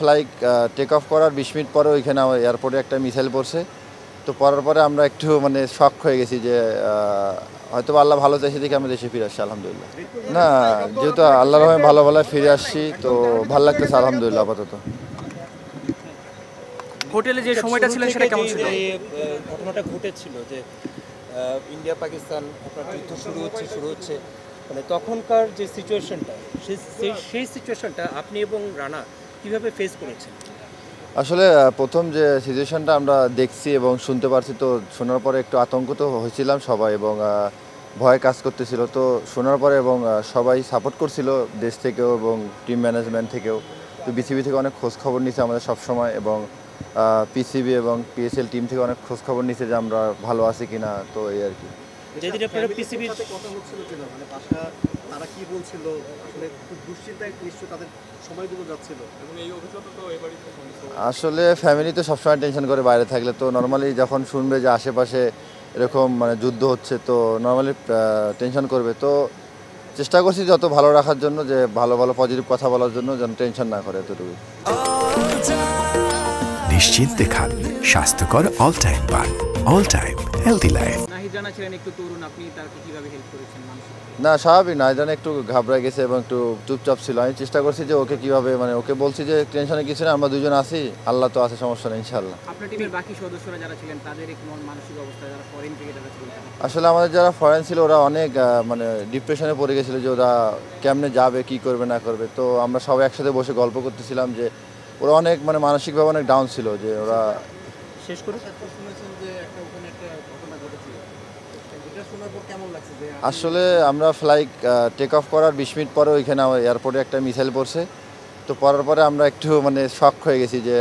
Flight take off করার ২০ minute পরে ওইখানে আমার এয়ারপোর্টে একটা মিসাইল পড়ছে। তো পড়ার পরে আমরা একটু শক হয়ে গেছি যে হয়তো আল্লাহ ভালো চাইছে দেখে আমরা দেশে ফিরে আসছি আলহামদুলিল্লাহ। না, যেহেতু আল্লাহর রহমে ভালো ফিরে আসছি তো ভালো লাগতেছে আলহামদুলিল্লাহ আপাতত। হোটেলে যে সময়টা ছিলেন সেটা কেমন ছিল? ঘটনাটা ঘটেছিল যে ইন্ডিয়া পাকিস্তান আপনার যুদ্ধ শুরু হচ্ছে মানে তখনকার যে সিচুয়েশনটা সেই সিচুয়েশনটা আপনি এবং রানা কিভাবে ফেস করেছেন? আসলে প্রথম যে সিচুয়েশনটা আমরা দেখছি এবং শুনতে পারছি, তো শোনার পরে একটু আতঙ্কিত হয়েছিলাম সবাই এবং ভয় কাজ করতেছিল। তো শোনার পরে এবং সবাই সাপোর্ট করছিল দেশ থেকেও এবং টিম ম্যানেজমেন্ট থেকেও। তো বিসিবি থেকে অনেক খোঁজখবর নিছে আমাদের সবসময় এবং পিসিবি এবং পিএসএল টিম থেকে অনেক খোঁজখবর নিছে যে আমরা ভালো আছি কিনা। তো এই আর কি। যেদিন আপনারা পিসিবির সাথে কথা হচ্ছিল কিনা, মানে বাসা তারা কি বলছিল, আসলে খুব দুশ্চিন্তায় নিশ্চয়ই তাদের সময়গুলো যাচ্ছিল এবং এই অভিজ্ঞতা তো এবারই আসলে ফ্যামিলি তো সবসময় টেনশন করে বাইরে থাকলে, তো নর্মালি যখন শুনবে যে আশেপাশে এরকম যুদ্ধ হচ্ছে তো নর্মালি টেনশন করবে। তো চেষ্টা করছি যত ভালো রাখার জন্য, যে ভালো পজিটিভ কথা বলার জন্য, যেন টেনশন না করে এতটুকু। নিশ্চিন্তে খান স্বাস্থ্যকর অল টাইম পান, all time healthy life. Nahid Rana ছিলেন একটু তরুণ, আপনি তাকে কিভাবে হেল্প করেছেন মানুষকে? না, স্বাভাবিক না, জানে একটু ঘাবড়ে গেছে এবং একটু চুপচাপ ছিল। আমি চেষ্টা করছি যে ওকে কীভাবে ওকে বলছি যে টেনশনে কিছু না, আমরা দুজন আছি, আল্লাহ তো আছে, সমস্যা নেই ইনশাআল্লাহ। আপনার টিমের বাকি সদস্যরা যারা ছিলেন তাদের একটু মানসিক অবস্থা, যারা ফরেন থেকে যারা ছিলেন আসলে আমাদের যারা ফরেন ছিল ওরা অনেক ডিপ্রেশনে পড়ে গেছিলো যে ওরা কেমনে যাবে, কি করবে না করবে। তো আমরা সবাই একসাথে বসে গল্প করতেছিলাম যে ওরা অনেক মানসিকভাবে অনেক ডাউন ছিল, যে ওরা শেষ করে শুনেছেন যে ওখানে একটা ঘটনা ঘটেছিল, এটা শোনার পর কেমন লাগছে যে আসলে আমরা ফ্লাইট টেক অফ করার ২০ মিনিট পরে ওইখানে আমার এয়ারপোর্টে একটা মিসাইল পড়ছে। তো পড়ার পরে আমরা একটু শক হয়ে গেছি যে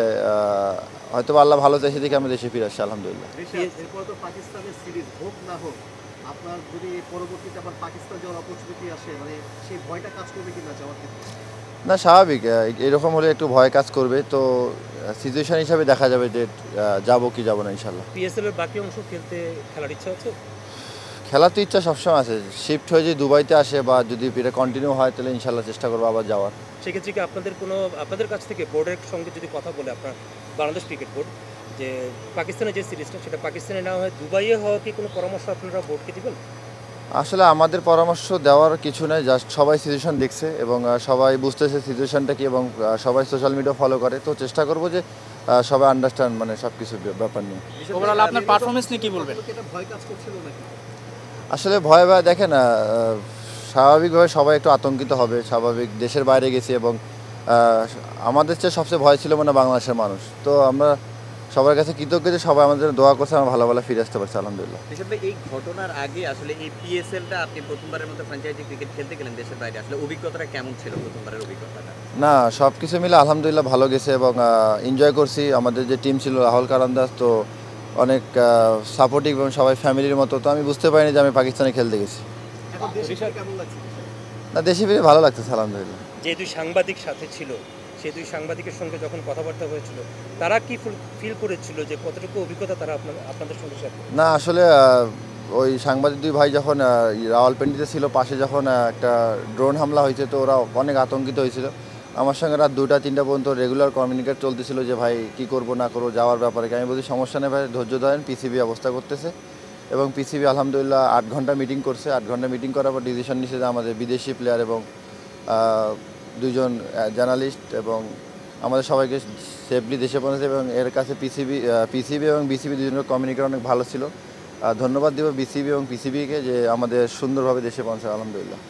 হয়তো আল্লাহ ভালো চাইছে দেখে আমরা দেশে ফিরে আসছি আলহামদুলিল্লাহ। এরপর তো পাকিস্তানের সিরিজ হোক না হোক, আপনার যদি পরবর্তীতে আবার পাকিস্তান যাওয়ার অপরচুনিটি আসে, সেই ভয়টা কাজ করবে কিনা যাওয়ার ক্ষেত্রে? না, স্বাভাবিক, এরকম হলে একটু ভয় কাজ করবে। তো সিচুয়েশন হিসাবে দেখা যাবে যে যাবো কি যাবো না ইনশাল্লাহ। পিএসএল এর বাকি অংশ খেলার ইচ্ছা আছে? খেলার তো ইচ্ছা সবসময় আছে। শিফট হয়ে যদি দুবাইতে আসে বা যদি এটা কন্টিনিউ হয় তাহলে ইনশাল্লাহ চেষ্টা করবো আবার যাওয়ার। সেক্ষেত্রে কি আপনাদের কাছ থেকে বোর্ডের সঙ্গে যদি কথা বলে আপনার বাংলাদেশ ক্রিকেট বোর্ড যে পাকিস্তানের যে সিরিজটা সেটা পাকিস্তানে না হয় দুবাইয়ে হওয়ার কি কোনো পরামর্শ আপনারা বোর্ডকে দিবেন? আসলে আমাদের পরামর্শ দেওয়ার কিছু নেই, জাস্ট সবাই সিচুয়েশন দেখছে এবং সবাই বুঝতেছে সিচুয়েশনটা কি এবং সবাই সোশ্যাল মিডিয়া ফলো করে। তো চেষ্টা করবো যে সবাই আন্ডারস্ট্যান্ড সব কিছু ব্যাপার নিয়ে। ওভারঅল আপনার পারফরমেন্স নিয়ে কি বলবেন? এটা ভয় কাজ করছিল নাকি? আসলে ভয় দেখেন, স্বাভাবিকভাবে সবাই একটু আতঙ্কিত হবে, স্বাভাবিক। দেশের বাইরে গেছি এবং আমাদের চেয়ে সবচেয়ে ভয় ছিল বাংলাদেশের মানুষ। তো আমরা সবার কাছে কৃতজ্ঞ যে সবাই আমাদের জন্য দোয়া করছে, আমরা ভালো ফিরে আসতে পারছি আলহামদুলিল্লাহ। হিসেবে এই ঘটনার আগে আসলে এই পিএসএলটা আপনি প্রথমবারের মতো ফ্র্যাঞ্চাইজি ক্রিকেট খেলতে গেলেন দেশের বাইরে, আসলে অভিজ্ঞতাটা কেমন ছিল প্রথমবারের অভিজ্ঞতাটা? না, সব কিছু মিলে আলহামদুলিল্লাহ ভালো গেছে এবং এনজয় করছি। আমাদের যে টিম ছিল রাহুল কারান্দাজ তো অনেক সাপোর্টিভ এবং সবাই ফ্যামিলির মতো। তো আমি বুঝতে পারিনি যে আমি পাকিস্তানে খেলতে গেছি। এখন দেশে ফিরে কেমন লাগছে? না, দেশে ফিরে ভালো লাগতেছে আলহামদুলিল্লাহ। যে দুই সাংবাদিক সাথে ছিল সেই দুই সাংবাদিকের সঙ্গে যখন কথাবার্তা হয়েছিল তারা কি ফিল করেছিল, যে কতটুকু অভিজ্ঞতা তারা আপনাদের সঙ্গে শেয়ার করে? না, আসলে ওই সাংবাদিক দুই ভাই যখন রাওয়ালপিন্ডিতে ছিল, পাশে যখন একটা ড্রোন হামলা হয়েছে তো ওরা অনেক আতঙ্কিত হয়েছিল। আমার সঙ্গে রাত 2টা-3টা পর্যন্ত রেগুলার কমিউনিকেট চলতেছিল যে ভাই কী করবো না করবো যাওয়ার ব্যাপারে। আমি বলছি সমস্যা নেই ভাই, ধৈর্য ধরেন, পিসিবি অবস্থা করতেছে। এবং পিসিবি আলহামদুলিল্লাহ 8 ঘন্টা মিটিং করছে। 8 ঘন্টা মিটিং করার পর ডিসিশন নিচ্ছে যে আমাদের বিদেশি প্লেয়ার এবং 2জন জার্নালিস্ট এবং আমাদের সবাইকে সেফলি দেশে পৌঁছেছে এবং এর কাছে পিসিবি এবং বিসিবি দুজনের কমিউনিকেট অনেক ভালো ছিল। ধন্যবাদ দেব বিসিবি এবং পিসিবিকে যে আমাদের সুন্দরভাবে দেশে পৌঁছে আলহামদুলিল্লাহ।